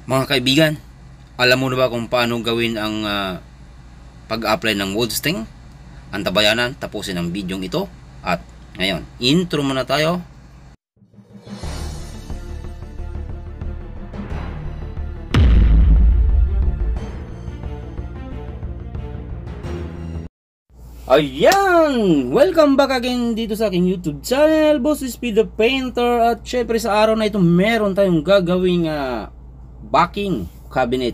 Mga kaibigan, alam mo na ba kung paano gawin ang pag-apply ng Woodsting? Antabayanan, tapusin ang video ito. At ngayon, intro muna tayo. Ayan! Welcome back again dito sa aking YouTube channel, Boss Speed the Painter. At syempre sa araw na ito, meron tayong gagawing backing cabinet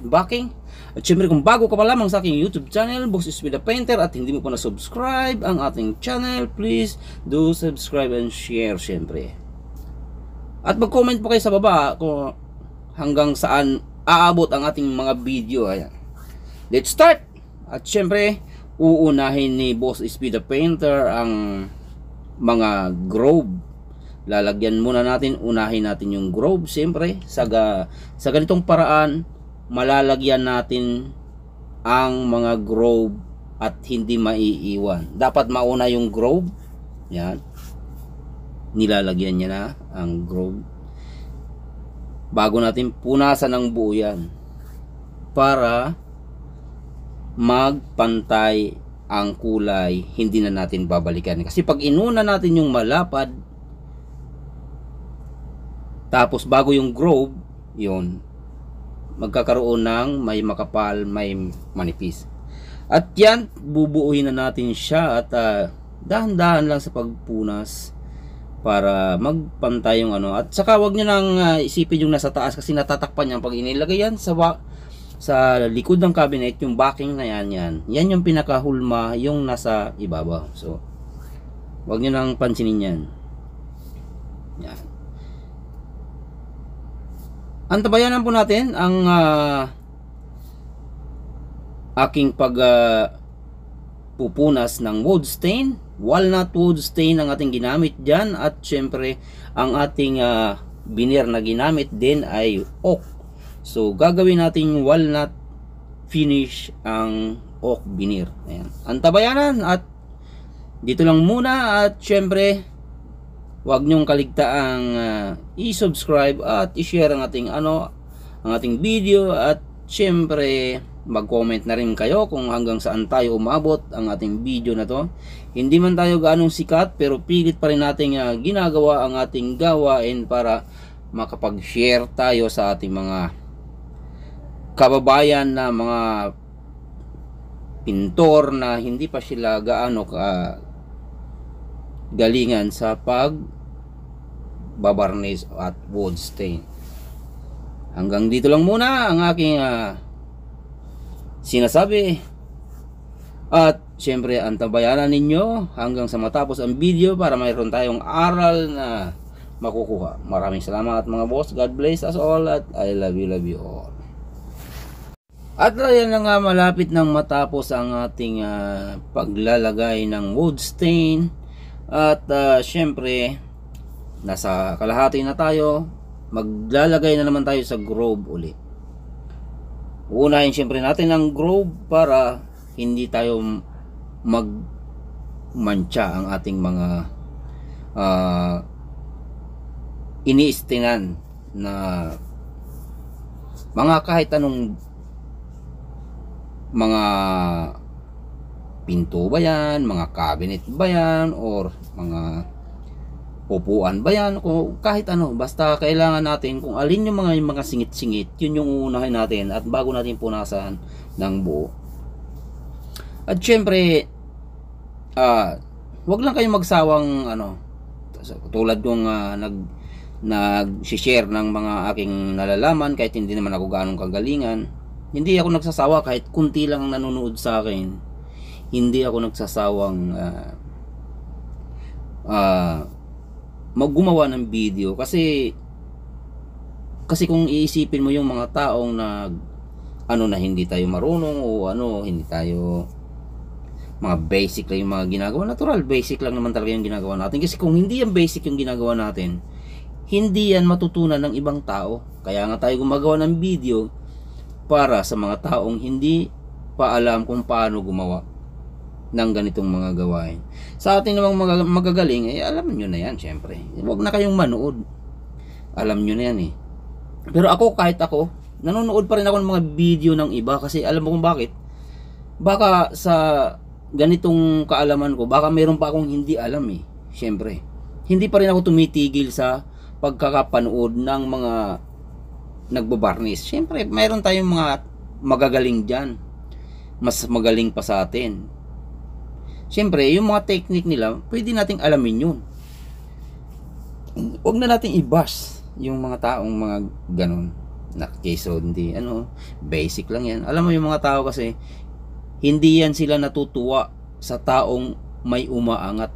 backing. At syempre kung bago ka pa lamang sa aking YouTube channel, Boss Speed the Painter, at hindi mo pa na-subscribe ang ating channel, please do subscribe and share syempre. At mag-comment po kayo sa baba kung hanggang saan aabot ang ating mga video. Ayan. Let's start! At syempre, uunahin ni Boss Speed the Painter ang mga grove. Lalagyan muna natin, unahin natin yung grove. Syempre, sa ganitong paraan, malalagyan natin ang mga grove at hindi maiiwan. Dapat mauna yung grove. Yan. Nilalagyan niya na ang grove. Bago natin punasan ng buo yan. Para magpantay ang kulay, hindi na natin babalikan. Kasi pag inuna natin yung malapad, tapos bago yung grove, yun, magkakaroon ng may makapal, may manipis. At yan, bubuuhin na natin siya at dahan-dahan lang sa pagpunas para magpantay yung ano. At saka wag nyo nang isipin yung nasa taas kasi natatakpan yan pag inilagay yan sa likod ng cabinet, yung backing na yan yung pinakahulma, yung nasa ibabaw. So wag nyo nang pansinin yan. Yan. Antabayanan po natin ang aking pupunas ng wood stain. Walnut wood stain ang ating ginamit dyan. At syempre ang ating veneer na ginamit din ay oak. So gagawin natin walnut finish ang oak veneer. Ayan. Antabayanan at dito lang muna. At syempre huwag nyong kaligtaang i-subscribe at i-share ang ating video. At syempre mag-comment na rin kayo kung hanggang saan tayo umabot ang ating video na to. Hindi man tayo gaanong sikat, pero pilit pa rin natin ginagawa ang ating gawain para makapag-share tayo sa ating mga kababayan na mga pintor na hindi pa sila gaano galingan sa pagbabarniz at wood stain. Hanggang dito lang muna ang aking sinasabi. At syempre antabayanan ninyo hanggang sa matapos ang video para mayroon tayong aral na makukuha. Maraming salamat mga boss. God bless us all at I love you all. At ayan na nga, malapit nang matapos ang ating paglalagay ng wood stain. At syempre nasa kalahati na tayo. Maglalagay na naman tayo sa grove ulit. Unahin syempre natin ang grove para hindi tayo magmantsa ang ating mga iniistinan na mga kahit anong mga pinto ba yan, mga cabinet ba yan, or mga upuan ba yan, o kahit ano, basta kailangan natin kung alin yung mga singit-singit, yun yung uunahin natin at bago natin punasan ng buo. At syempre wag lang kayong magsawang tulad kong nag-share ng mga aking nalalaman, kahit hindi naman ako gaanong kagalingan. Hindi ako nagsasawa kahit kunti lang nanonood sa akin. Hindi ako nagsasawang maggumawa ng video kasi kung iisipin mo yung mga taong na hindi tayo marunong o hindi tayo mga basic lang yung mga ginagawa. Natural, basic lang naman talaga yung ginagawa natin. Kasi kung hindi yan basic yung ginagawa natin, hindi yan matutunan ng ibang tao. Kaya nga tayo gumagawa ng video para sa mga taong hindi pa alam kung paano gumawa ng ganitong mga gawain. Sa ating namang magagaling, alam nyo na yan syempre. Huwag na kayong manood. Alam nyo na yan eh. Pero ako, kahit ako, nanonood pa rin ako ng mga video ng iba kasi alam mo kung bakit? Baka sa ganitong kaalaman ko, baka meron pa akong hindi alam eh. Siyempre, hindi pa rin ako tumitigil sa pagkakapanood ng mga nagbabarnis. Siyempre, mayroon tayong mga magagaling dyan. Mas magaling pa sa atin. Siyempre, yung mga technique nila, pwede nating alamin yun. Huwag na nating i-bash yung mga taong mga ganon. Na case hindi, basic lang yan. Alam mo yung mga tao kasi, hindi yan sila natutuwa sa taong may umaangat.